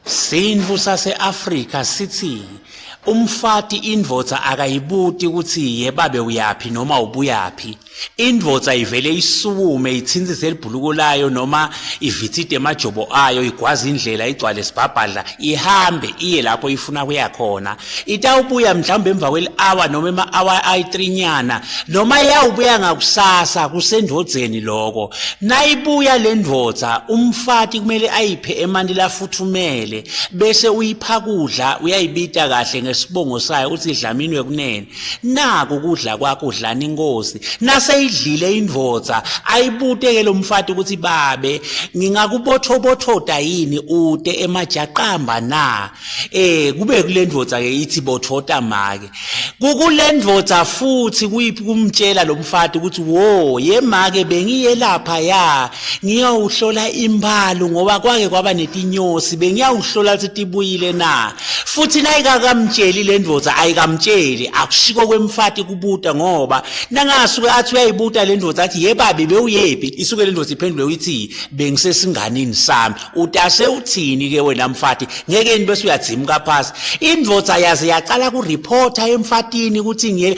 Sindvu sase-Afrika sithi umfati indvodza akayibuti ukuthi yebabe uyapi noma ubuyaphi. Indvodza ivele isukume itsinzise elibhuluko layo noma ivitsite emajobo ayo igwaza indlela igcwale sibhabhadla ihambe iye lapho ifuna kuya khona. Itawubuya mhlawumbe emva kweli-hour noma ama-hour ayi-3 nyana noma yawubuya ngakusasa kusendvodzeni lokho. Nayibuya le ndvodza umfati kumele ayiphe emanti lafuthumele bese uyipha kudla uyayibita kahle ngesibongo sayo uthi idlaminwe kunene. Naku kudla kwakho udlana inkosi. Naseyidlile indvodza ayibuteke lo mfati ukuthi babe ngingakubothoda yini ude emajaqamba na. Kube kule ndvodza ke ithi bothoda make. Kukule ndvodza futhi kuyiphi kumtshela lo mfati ukuthi wo yemake bengiye lapha ya ngiyawuhlola imbalo ngoba kwake kwaba netinyosi bengiyawuhlola ukuthi tibuyile na. Futhi nayikakamtsheli le ndvodza ayikamtsheli akushiko kwemfati kubuta ngoba nangasuke athi uyayibuta le ndvodza athi yebabe bewuyepi isuke le ndvodza iphendule uyithi bengisesinganini sami. Utase uthini ke wena mfati ngeke bese uyadzimka phasi. Indvodza yaze yaqala kureporta emfatini ukuthi ngiyele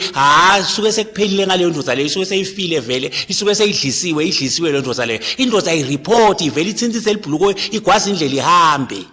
suke sekuphelile ngaleyo ndvodza leyo isuke seyifile vele isuke seyidlisiwe le ndvodza leyo. Indvodza ayireport ivele itsintsise elibhuluko igwaza indlela ihambe.